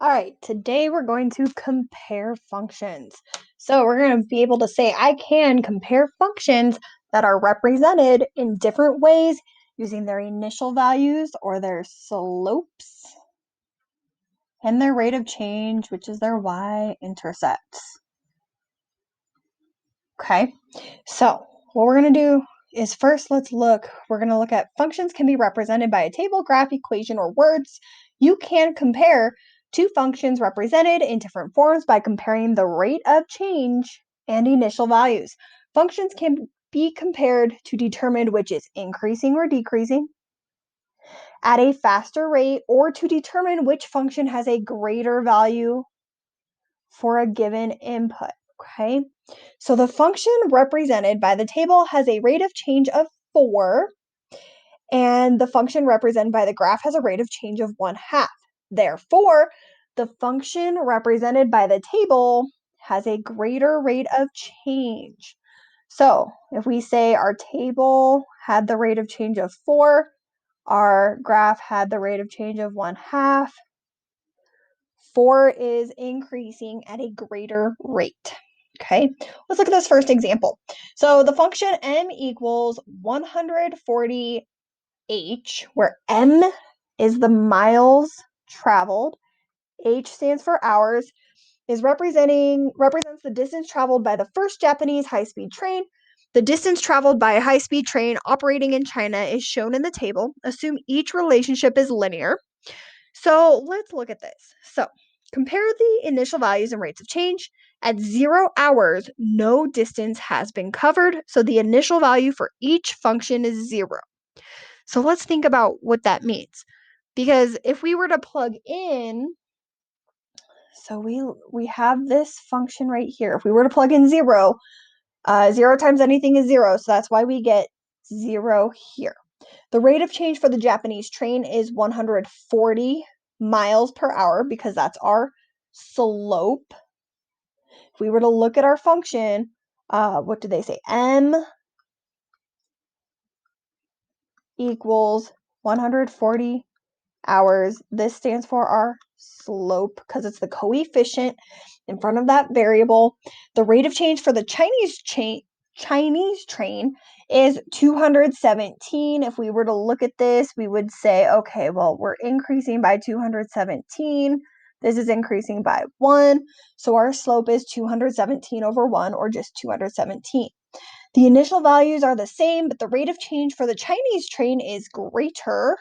All right, today we're going to compare functions. So we're going to be able to say I can compare functions that are represented in different ways using their initial values or their slopes and their rate of change, which is their y-intercepts. Okay, so what we're going to do is first we're going to look at functions can be represented by a table, graph, equation, or words. You can compare two functions represented in different forms by comparing the rate of change and initial values. Functions can be compared to determine which is increasing or decreasing at a faster rate or to determine which function has a greater value for a given input. Okay, so the function represented by the table has a rate of change of 4, and the function represented by the graph has a rate of change of 1/2. Therefore, the function represented by the table has a greater rate of change. So if we say our table had the rate of change of 4, our graph had the rate of change of 1/2, 4 is increasing at a greater rate. Okay, let's look at this first example. So the function m equals 140h, where m is the miles traveled, h stands for hours, represents the distance traveled by the first Japanese high-speed train. The distance traveled by a high-speed train operating in China is shown in the table. Assume each relationship is linear. So let's look at this. So compare the initial values and rates of change. At 0 hours, no distance has been covered, so the initial value for each function is 0. So let's think about what that means. Because if we were to plug in, so we have this function right here. If we were to plug in 0, 0 times anything is 0, so that's why we get 0 here. The rate of change for the Japanese train is 140 miles per hour because that's our slope. If we were to look at our function, what do they say? M equals 140 hours. This stands for our slope because it's the coefficient in front of that variable. The rate of change for the Chinese train is 217. If we were to look at this, we would say, okay, well, we're increasing by 217. This is increasing by 1. So our slope is 217 over 1, or just 217. The initial values are the same, but the rate of change for the Chinese train is greater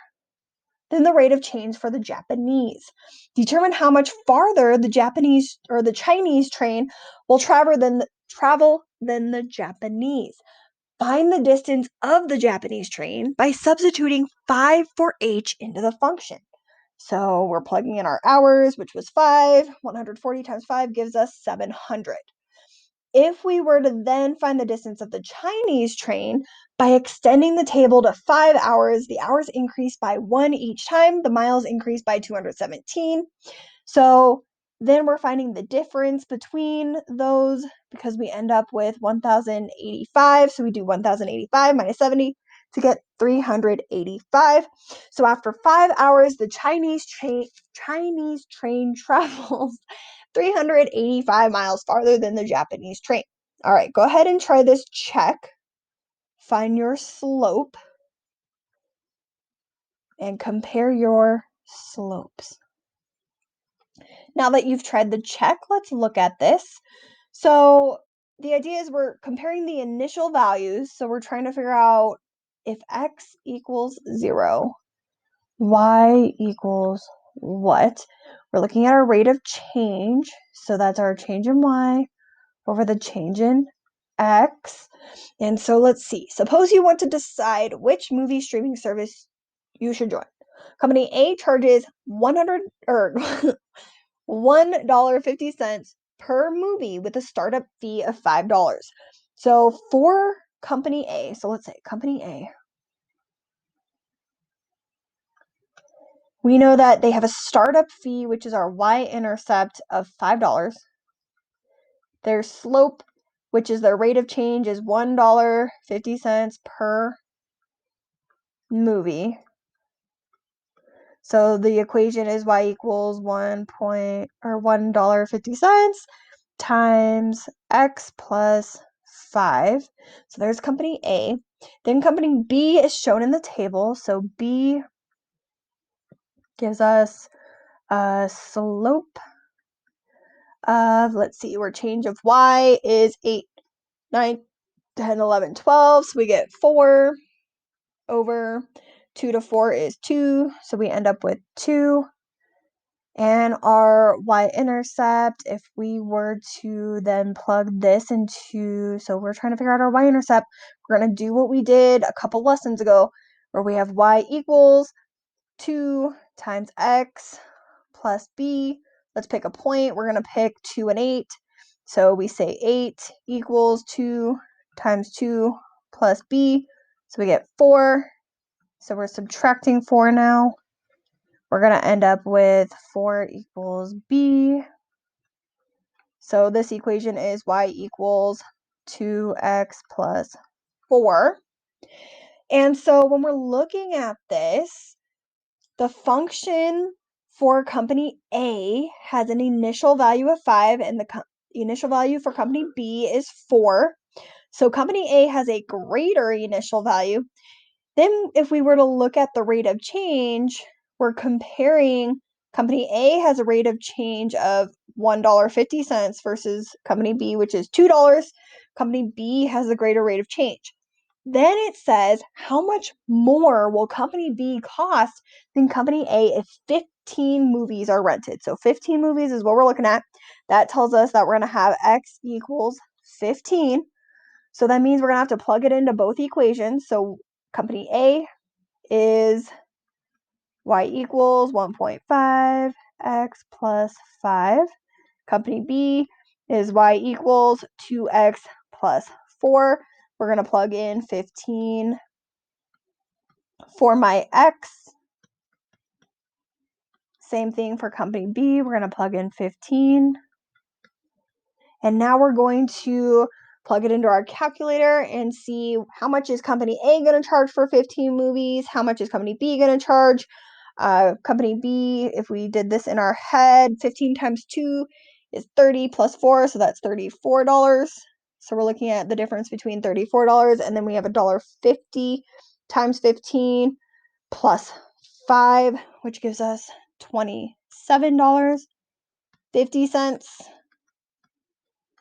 than the rate of change for the Japanese. Determine how much farther the Japanese or the Chinese train will travel than the Japanese. Find the distance of the Japanese train by substituting 5 for h into the function. So we're plugging in our hours, which was 5. 140 times 5 gives us 700. If we were to then find the distance of the Chinese train by extending the table to 5 hours, the hours increase by 1 each time, the miles increase by 217. So then we're finding the difference between those because we end up with 1,085. So we do 1,085 minus 70 to get 385. So after 5 hours, the Chinese train travels 385 miles farther than the Japanese train. All right, go ahead and try this check. Find your slope and compare your slopes. Now that you've tried the check, let's look at this. So the idea is we're comparing the initial values. So we're trying to figure out if x equals 0, y equals what? We're looking at our rate of change. So that's our change in y over the change in x. And so let's see. Suppose you want to decide which movie streaming service you should join. Company A charges $1.50 per movie with a startup fee of $5. So for Company A, so let's say Company A, we know that they have a startup fee, which is our y-intercept of $5. Their slope, which is their rate of change, is $1.50 per movie. So the equation is y equals $1.50 times x plus 5. So there's company A. Then company B is shown in the table. So B gives us a slope of, let's see, where change of y is 8, 9, 10, 11, 12. So we get 4 over 2 to 4 is 2. So we end up with 2. And our y-intercept, if we were to then plug this into, so we're trying to figure out our y-intercept, we're going to do what we did a couple lessons ago, where we have y equals 2 times x plus b. Let's pick a point. We're going to pick 2 and 8. So we say 8 equals 2 times 2 plus b. So we get 4. So we're subtracting 4 now. We're going to end up with 4 equals b. So this equation is y equals 2x plus 4. And so when we're looking at this, the function for company A has an initial value of 5, and the initial value for company B is 4. So company A has a greater initial value. Then if we were to look at the rate of change, we're comparing company A has a rate of change of $1.50 versus company B, which is $2. Company B has a greater rate of change. Then it says, how much more will company B cost than company A if 15 movies are rented? So 15 movies is what we're looking at. That tells us that we're going to have x equals 15. So that means we're going to have to plug it into both equations. So company A is y equals 1.5 x plus 5. Company B is y equals 2x plus 4. We're going to plug in 15 for my x. Same thing for company B. We're going to plug in 15. And now we're going to plug it into our calculator and see how much is company A going to charge for 15 movies, how much is company B going to charge. Company B, if we did this in our head, 15 times 2 is 30 plus 4, so that's $34. So we're looking at the difference between $34 and then we have $1.50 times 15 plus 5, which gives us $27.50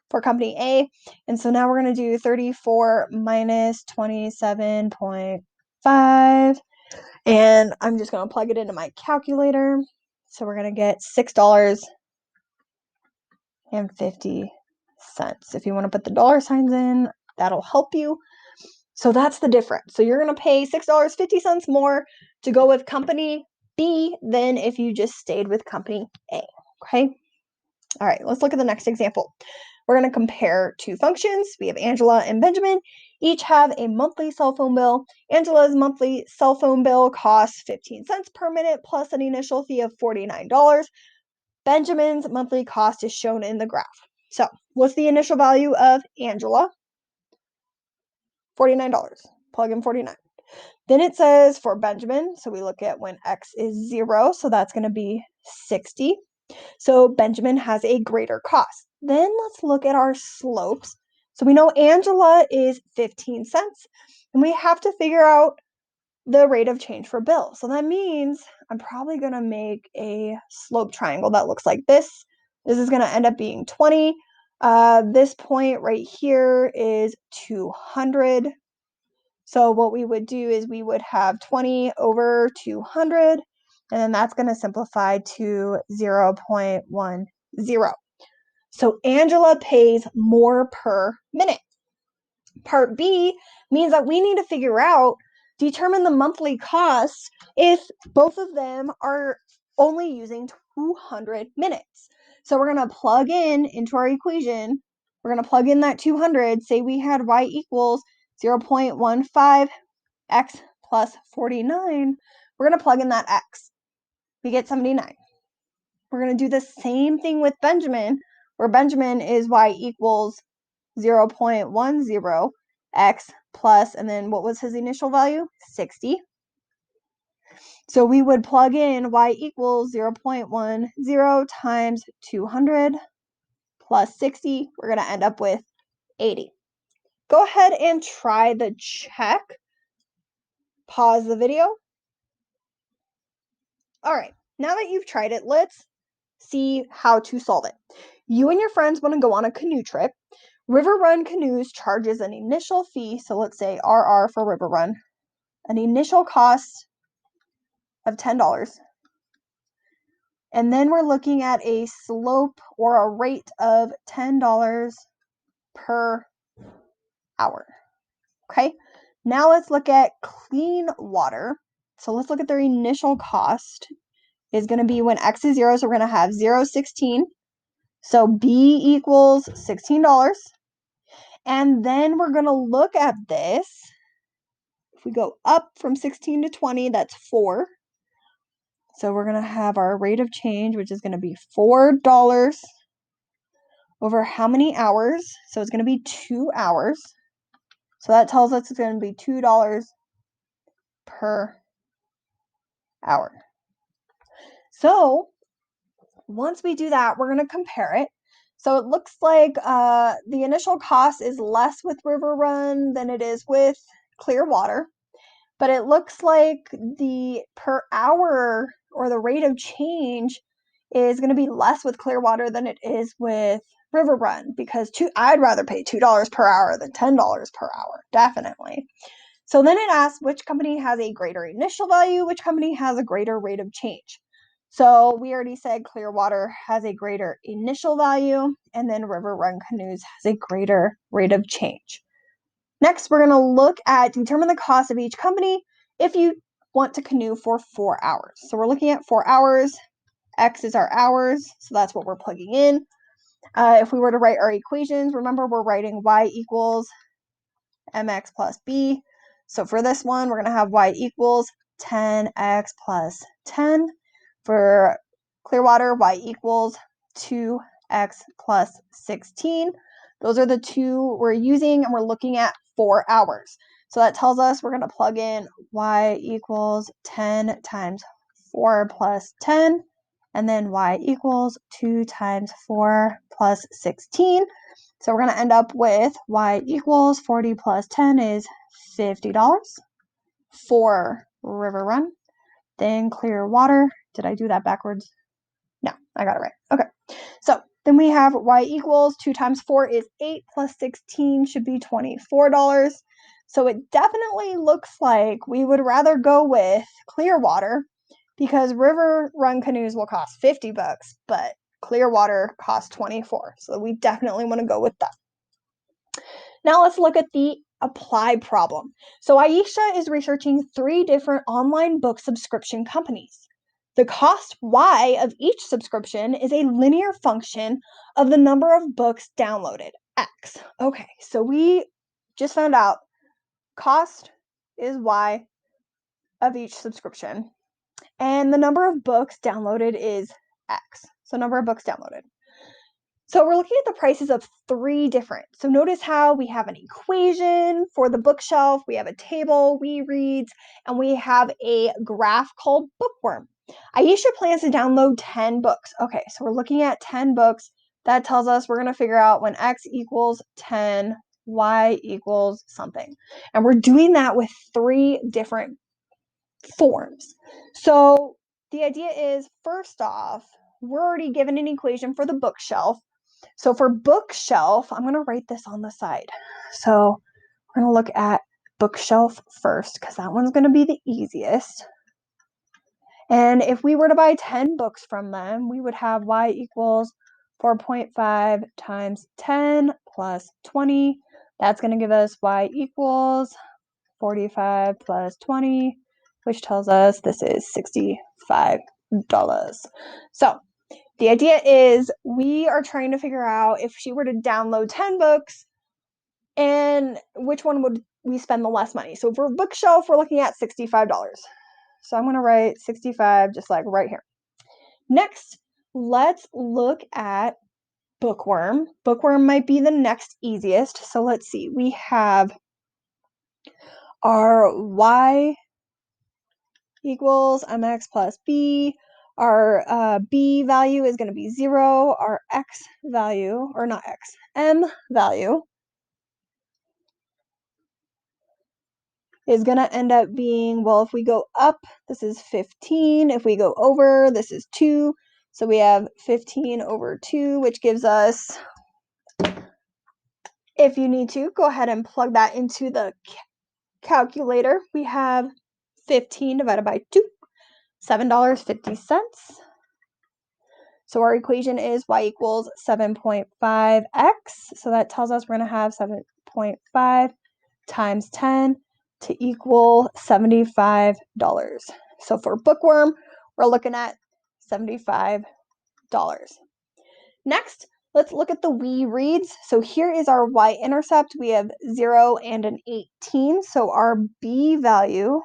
for company A. And so now we're going to do 34 minus 27.5. And I'm just going to plug it into my calculator. So we're going to get $6.50. If you want to put the dollar signs in, that'll help you. So that's the difference. So you're going to pay $6.50 more to go with company B than if you just stayed with company A. Okay? All right, let's look at the next example. We're going to compare two functions. We have Angela and Benjamin. Each have a monthly cell phone bill. Angela's monthly cell phone bill costs 15 cents per minute plus an initial fee of $49. Benjamin's monthly cost is shown in the graph. So what's the initial value of Angela? $49. Plug in 49. Then it says for Benjamin, so we look at when x is 0, so that's going to be 60. So Benjamin has a greater cost. Then let's look at our slopes. So we know Angela is 15 cents, and we have to figure out the rate of change for Bill. So that means I'm probably going to make a slope triangle that looks like this. This is going to end up being 20. This point right here is 200. So what we would do is we would have 20 over 200, and then that's going to simplify to 0.10. So Angela pays more per minute. Part B means that we need to figure out, determine the monthly cost if both of them are only using 200 minutes. So we're going to plug in into our equation. We're going to plug in that 200. Say we had y equals 0.15 x plus 49. We're going to plug in that x. We get 79. We're going to do the same thing with Benjamin, where Benjamin is y equals 0.10 x plus, and then what was his initial value? 60. So we would plug in y equals 0.10 times 200 plus 60. We're going to end up with 80. Go ahead and try the check. Pause the video. All right, now that you've tried it, let's see how to solve it. You and your friends want to go on a canoe trip. River Run Canoes charges an initial fee, so let's say RR for River Run, an initial cost of $10. And then we're looking at a slope or a rate of $10 per hour. Okay, now let's look at clean water. So let's look at their initial cost is going to be when x is 0, so we're going to have 0, 16. So B equals $16. And then we're going to look at this. If we go up from 16 to 20, that's 4. So we're going to have our rate of change, which is going to be $4 over how many hours? So it's going to be 2 hours. So that tells us it's going to be $2 per hour. So once we do that, we're going to compare it. So it looks like the initial cost is less with River Run than it is with Clearwater. But it looks like the per hour or the rate of change is going to be less with Clearwater than it is with River Run, because I'd rather pay $2 per hour than $10 per hour, definitely. So then it asks which company has a greater initial value, which company has a greater rate of change. So we already said Clearwater has a greater initial value, and then River Run Canoes has a greater rate of change. Next, we're going to look at determine the cost of each company if you want to canoe for 4 hours. So we're looking at 4 hours. X is our hours, so that's what we're plugging in. If we were to write our equations, remember we're writing y equals mx plus b. So for this one, we're going to have y equals 10x plus 10. For Clearwater, y equals 2x plus 16. Those are the two we're using, and we're looking at 4 hours. So that tells us we're going to plug in y equals 10 times 4 plus 10, and then y equals 2 times 4 plus 16. So we're going to end up with y equals 40 plus 10 is $50 for River Run. Then Clearwater. Did I do that backwards? No, I got it right. Okay. So then we have y equals 2 times 4 is 8 plus 16 should be $24. So it definitely looks like we would rather go with Clearwater, because River Run Canoes will cost $50, but Clearwater costs $24. So we definitely want to go with that. Now let's look at the apply problem. So Aisha is researching 3 different online book subscription companies. The cost Y of each subscription is a linear function of the number of books downloaded, X. Okay, so we just found out cost is Y of each subscription, and the number of books downloaded is X. So number of books downloaded. So we're looking at the prices of 3 different. So notice how we have an equation for the bookshelf, we have a table, we reads, and we have a graph called Bookworm. Aisha plans to download 10 books. Okay, so we're looking at 10 books. That tells us we're going to figure out when X equals 10, Y equals something. And we're doing that with 3 different forms. So the idea is, first off, we're already given an equation for the bookshelf. So for bookshelf, I'm going to write this on the side. So we're going to look at bookshelf first, because that one's going to be the easiest. And if we were to buy 10 books from them, we would have y equals 4.5 times 10 plus 20. That's going to give us y equals 45 plus 20, which tells us this is $65. So the idea is we are trying to figure out if she were to download 10 books, and which one would we spend the less money. So for bookshelf, we're looking at $65. So I'm going to write 65 just like right here. Next, let's look at Bookworm. Bookworm might be the next easiest. So let's see. We have our Y equals mx plus b. Our b value is going to be 0. Our x value, or not x, m value is going to end up being, well, if we go up, this is 15. If we go over, this is 2. So we have 15 over 2, which gives us, if you need to, go ahead and plug that into the calculator. We have 15 divided by 2, $7.50. So our equation is y equals 7.5x. So that tells us we're going to have 7.5 times 10 to equal $75. So for bookworm, we're looking at $75. Next, let's look at the we reads. So here is our y-intercept. We have 0 and an 18. So our b value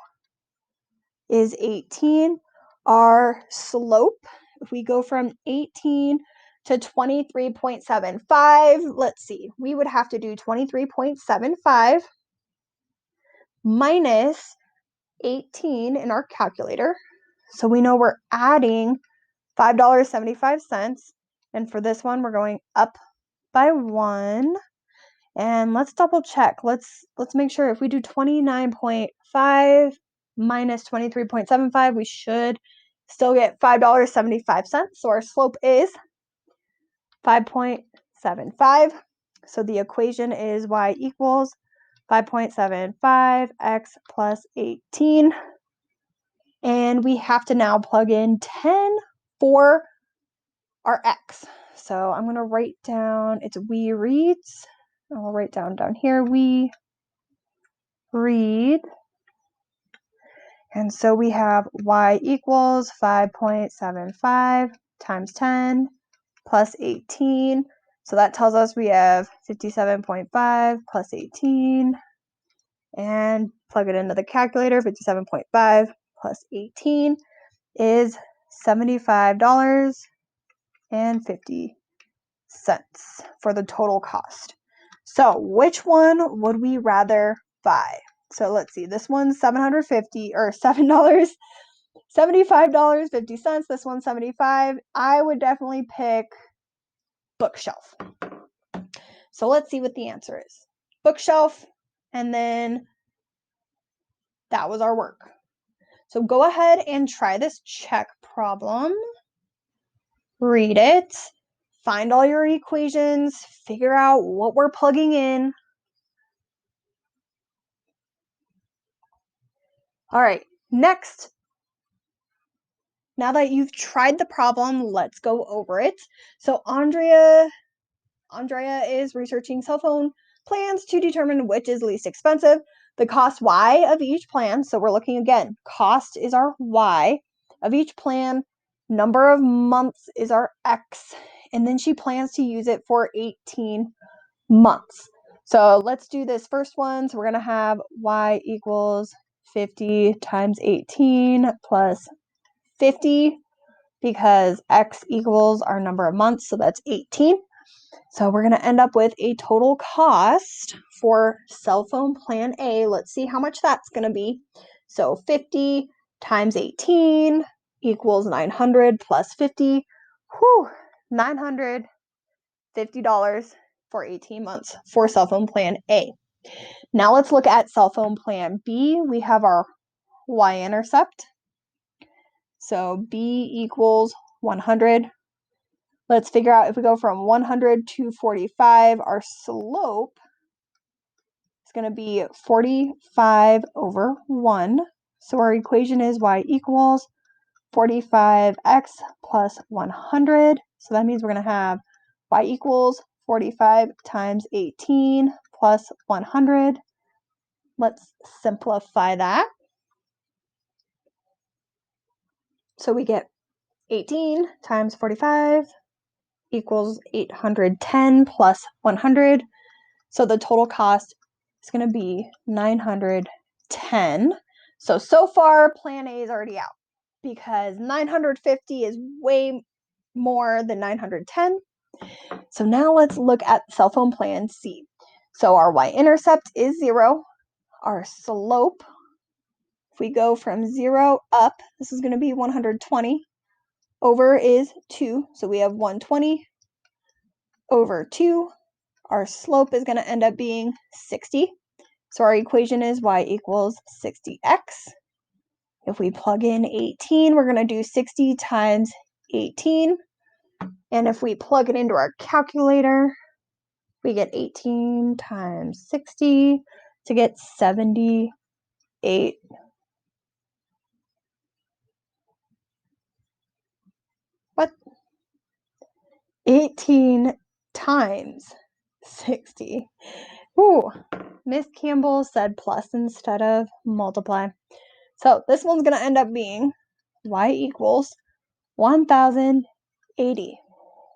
is 18. Our slope, if we go from 18 to 23.75, let's see, we would have to do 23.75 minus 18 in our calculator. So we know we're adding $5.75. And for this one, we're going up by 1. And let's double check. Let's make sure if we do 29.5 minus 23.75, we should still get $5.75. So our slope is 5.75. So the equation is y equals 5.75x plus 18. And we have to now plug in 10 for our x. So I'm going to write down, it's we reads. I'll write down here, we read. And so we have y equals 5.75 times 10 plus 18. So that tells us we have 57.5 plus 18. And plug it into the calculator. 57.5 plus 18 is $75.50 for the total cost. So which one would we rather buy? So let's see, this one's $7.50 or $7, $75.50. This one's $75. I would definitely pick bookshelf. So let's see what the answer is. Bookshelf, and then that was our work. So go ahead and try this check problem. Read it. Find all your equations. Figure out what we're plugging in. All right, next, now that you've tried the problem, let's go over it. So Andrea is researching cell phone plans to determine which is least expensive. The cost y of each plan, so we're looking again, cost is our y of each plan, number of months is our x, and then she plans to use it for 18 months. So let's do this first one. So we're going to have y equals 50 times 18 plus 50 because x equals our number of months, so that's 18. So we're going to end up with a total cost for cell phone plan A. Let's see how much that's going to be. So 50 times 18 equals 900 plus 50. Whew, $950 for 18 months for cell phone plan A. Now let's look at cell phone plan B. We have our y-intercept. So B equals 100. Let's figure out if we go from 100 to 45, our slope is going to be 45 over 1. So our equation is y equals 45x plus 100. So that means we're going to have y equals 45 times 18 plus 100. Let's simplify that. So we get 18 times 45 equals 810 plus 100. So the total cost is going to be 910. So far, plan A is already out because 950 is way more than 910. So now let's look at cell phone plan C. So our y-intercept is 0. Our slope If we go from 0 up, this is going to be 120. Over is 2, so we have 120 over 2. Our slope is going to end up being 60. So our equation is y equals 60x. If we plug in 18, we're going to do 60 times 18. And if we plug it into our calculator, we get 18 times 60 to get 78. What? 18 times 60. Ooh, Miss Campbell said plus instead of multiply. So this one's going to end up being y equals 1080.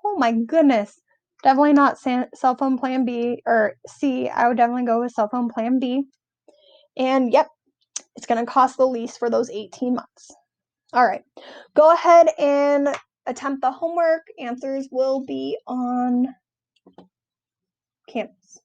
Oh my goodness. Definitely not cell phone plan B or C. I would definitely go with cell phone plan B. And yep, it's going to cost the least for those 18 months. All right, go ahead and attempt the homework. Answers will be on campus.